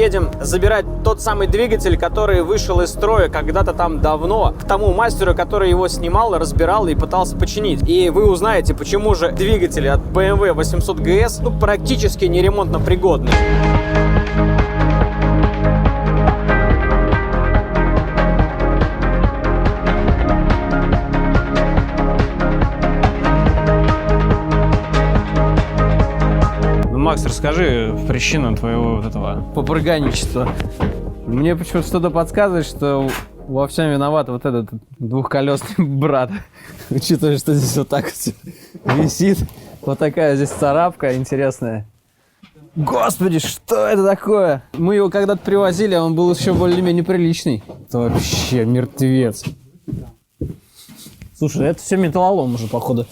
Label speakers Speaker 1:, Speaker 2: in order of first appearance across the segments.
Speaker 1: едем забирать тот самый двигатель, который вышел из строя когда-то там давно, к тому мастеру, который его снимал, разбирал и пытался починить. И вы узнаете, почему же двигатели от BMW 800 GS ну, практически не ремонтно пригодны. Макс, расскажи причину твоего вот этого попрыганничества. Мне почему-то что-то подсказывает, что во всем виноват вот этот двухколесный брат. Учитывая, что здесь вот так вот висит. Вот такая здесь царапка интересная. Господи, что это такое? Мы его когда-то привозили, а он был еще более-менее приличный. Это вообще мертвец. Слушай, это все металлолом уже, походу.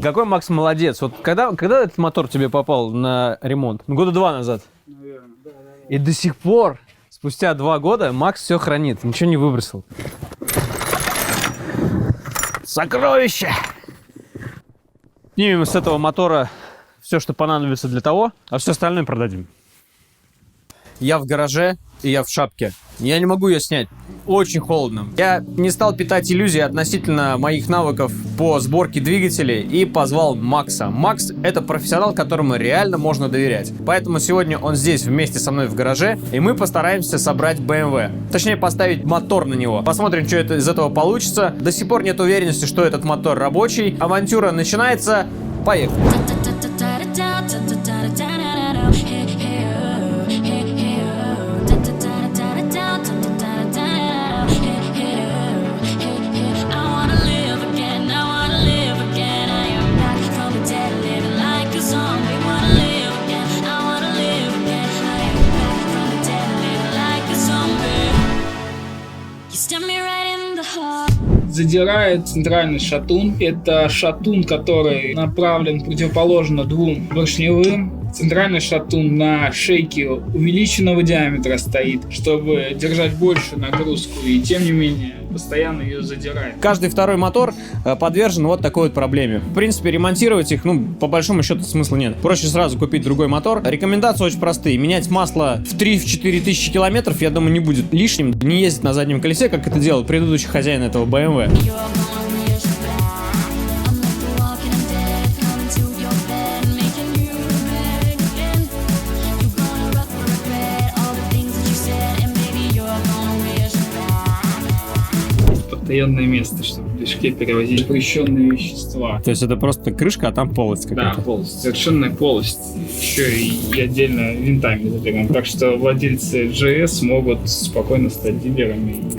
Speaker 1: Какой Макс молодец. Вот когда этот мотор тебе попал на ремонт? Ну, года 2 назад.
Speaker 2: Наверное, да.
Speaker 1: И до сих пор, спустя 2 года, Макс все хранит, ничего не выбросил. Сокровище! Снимем с этого мотора все, что понадобится для того, а все остальное продадим. Я в гараже, и я в шапке. Я не могу ее снять. Очень холодно. Я не стал питать иллюзии относительно моих навыков по сборке двигателей и позвал Макса. Макс — это профессионал, которому реально можно доверять. Поэтому сегодня он здесь вместе со мной в гараже, и мы постараемся собрать BMW. Точнее, поставить мотор на него. Посмотрим, что из этого получится. До сих пор нет уверенности, что этот мотор рабочий. Авантюра начинается. Поехали.
Speaker 2: Задирает центральный шатун. Это шатун, который направлен противоположно двум поршневым. Центральный шатун на шейке увеличенного диаметра стоит, чтобы держать большую нагрузку, и тем не менее постоянно ее задирает.
Speaker 1: Каждый второй мотор подвержен вот такой вот проблеме. В принципе, ремонтировать их, ну, по большому счету смысла нет. Проще сразу купить другой мотор. Рекомендации очень простые. Менять масло в 3-4 тысячи километров, я думаю, не будет лишним. Не ездить на заднем колесе, как это делал предыдущий хозяин этого BMW.
Speaker 2: Постоянное место, чтобы в движке перевозить запрещенные вещества.
Speaker 1: То есть это просто крышка, а там полость какая-то?
Speaker 2: Да, полость. Совершенная полость. Еще и отдельно винтами забираем. Так что владельцы GS могут спокойно стать дилерами.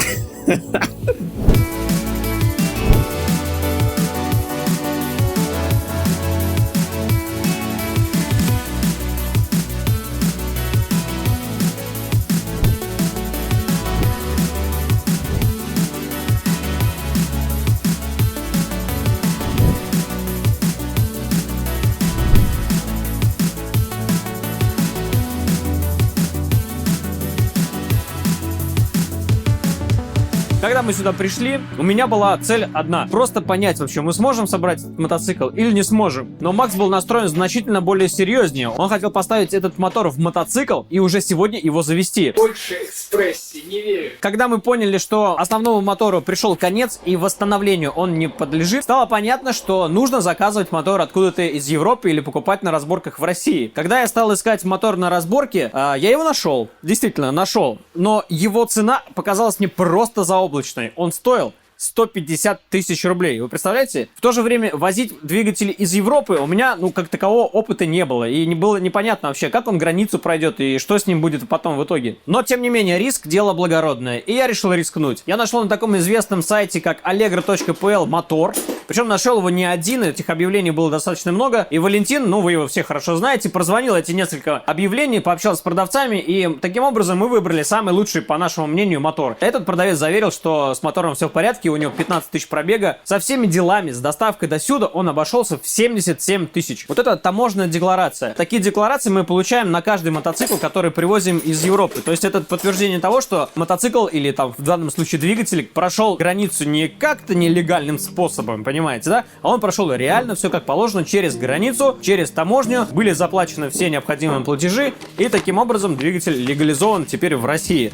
Speaker 1: Когда мы сюда пришли, у меня была цель одна. Просто понять вообще, мы сможем собрать этот мотоцикл или не сможем. Но Макс был настроен значительно более серьезнее. Он хотел поставить этот мотор в мотоцикл и уже сегодня его завести.
Speaker 2: Больше экспрессии, не верю.
Speaker 1: Когда мы поняли, что основному мотору пришел конец и восстановлению он не подлежит, стало понятно, что нужно заказывать мотор откуда-то из Европы или покупать на разборках в России. Когда я стал искать мотор на разборке, я его нашел. Действительно, нашел. Но его цена показалась мне просто заоблачной. Он стоил 150 тысяч рублей. Вы представляете? В то же время возить двигатели из Европы у меня, ну, как такового опыта не было. И не было непонятно вообще, как он границу пройдет и что с ним будет потом в итоге. Но, тем не менее, риск – дело благородное. И я решил рискнуть. Я нашел на таком известном сайте, как allegro.pl мотор. Причем нашел его не один, этих объявлений было достаточно много. И Валентин, ну, вы его все хорошо знаете, прозвонил эти несколько объявлений, пообщался с продавцами. И таким образом мы выбрали самый лучший, по нашему мнению, мотор. Этот продавец заверил, что с мотором все в порядке, у него 15 тысяч пробега. Со всеми делами, с доставкой до сюда он обошелся в 77 тысяч. Вот это таможенная декларация. Такие декларации мы получаем на каждый мотоцикл, который привозим из Европы. То есть это подтверждение того, что мотоцикл или там в данном случае двигатель прошел границу не как-то нелегальным способом, понимаете, да? А он прошел реально все как положено через границу, через таможню, были заплачены все необходимые платежи, и таким образом двигатель легализован теперь в России.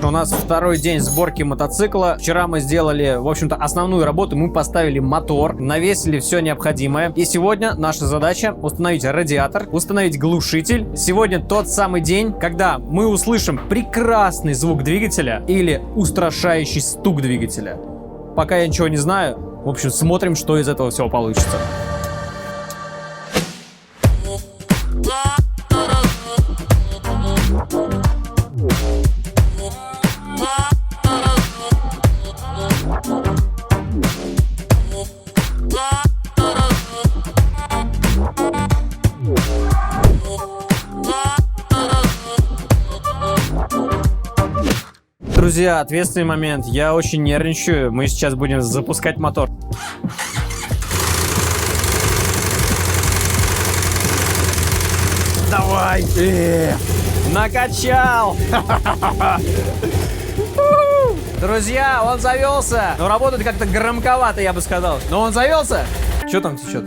Speaker 1: У нас второй день сборки мотоцикла. Вчера мы сделали, в общем-то, основную работу. Мы поставили мотор, навесили все необходимое. И сегодня наша задача установить радиатор, установить глушитель. Сегодня тот самый день, когда мы услышим прекрасный звук двигателя или устрашающий стук двигателя. Пока я ничего не знаю. В общем, смотрим, что из этого всего получится. Друзья, ответственный момент. Я очень нервничаю. Мы сейчас будем запускать мотор. Давай! Накачал! Друзья, он завелся. Но работает как-то громковато, я бы сказал. Но он завелся. Что там течет?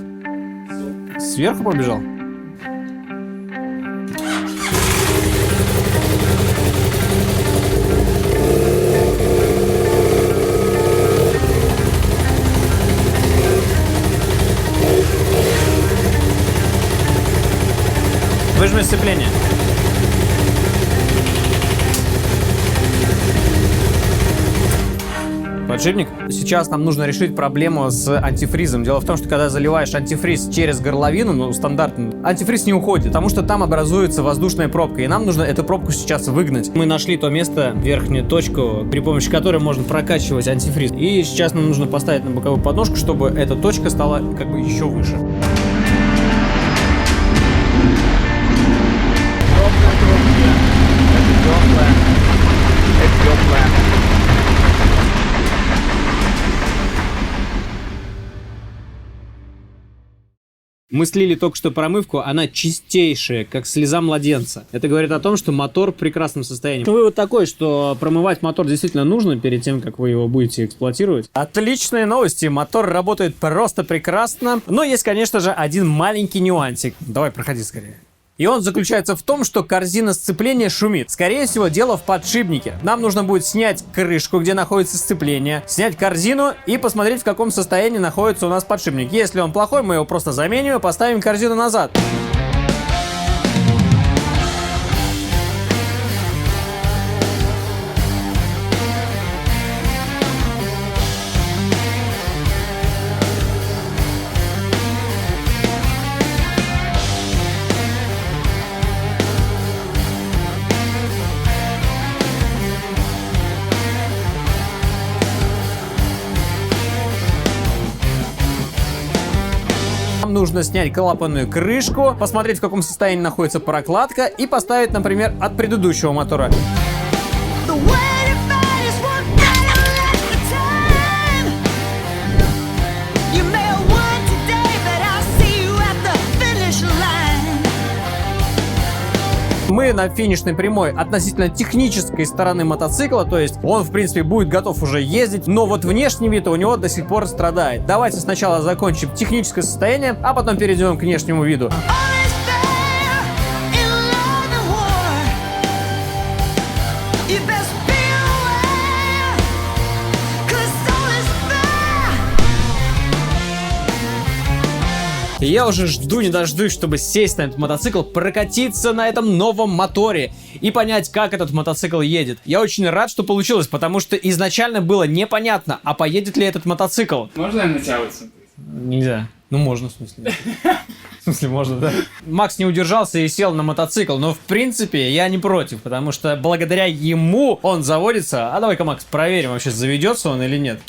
Speaker 1: Сверху побежал? Выжми сцепление. Подшипник. Сейчас нам нужно решить проблему с антифризом. Дело в том, что когда заливаешь антифриз через горловину, ну, стандартно, антифриз не уходит, потому что там образуется воздушная пробка, и нам нужно эту пробку сейчас выгнать. Мы нашли то место, верхнюю точку, при помощи которой можно прокачивать антифриз. И сейчас нам нужно поставить на боковую подножку, чтобы эта точка стала как бы еще выше. Мы слили только что промывку, она чистейшая, как слеза младенца. Это говорит о том, что мотор в прекрасном состоянии. Вывод такой, что промывать мотор действительно нужно перед тем, как вы его будете эксплуатировать. Отличные новости, мотор работает просто прекрасно. Но есть, конечно же, один маленький нюансик. Давай, проходи скорее. И он заключается в том, что корзина сцепления шумит. Скорее всего, дело в подшипнике. Нам нужно будет снять крышку, где находится сцепление, снять корзину и посмотреть, в каком состоянии находится у нас подшипник. Если он плохой, мы его просто заменим и поставим корзину назад. Нам нужно снять клапанную крышку, посмотреть, в каком состоянии находится прокладка и поставить, например, от предыдущего мотора. Мы на финишной прямой относительно технической стороны мотоцикла, то есть он, в принципе, будет готов уже ездить, но вот внешний вид у него до сих пор страдает. Давайте сначала закончим техническое состояние, а потом перейдем к внешнему виду. Я уже жду не дождусь, чтобы сесть на этот мотоцикл, прокатиться на этом новом моторе и понять, как этот мотоцикл едет. Я очень рад, что получилось, потому что изначально было непонятно, а поедет ли этот мотоцикл.
Speaker 2: Можно я на тебя высмотреть?
Speaker 1: Нельзя. Ну, можно, в смысле. В смысле, можно, да? Макс не удержался и сел на мотоцикл, но в принципе я не против, потому что благодаря ему он заводится. А давай-ка, Макс, проверим, вообще заведется он или нет.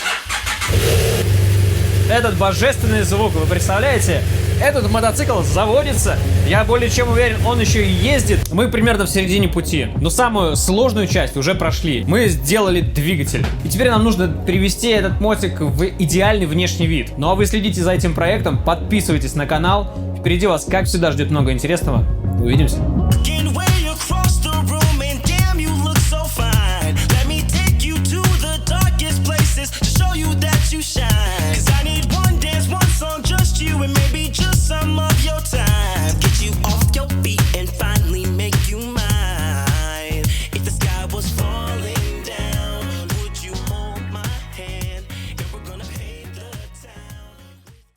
Speaker 1: Этот божественный звук, вы представляете? Этот мотоцикл заводится. Я более чем уверен, он еще и ездит. Мы примерно в середине пути. Но самую сложную часть уже прошли. Мы сделали двигатель. И теперь нам нужно привести этот мотик в идеальный внешний вид. Ну а вы следите за этим проектом, подписывайтесь на канал. Впереди вас, как всегда, ждет много интересного. Увидимся.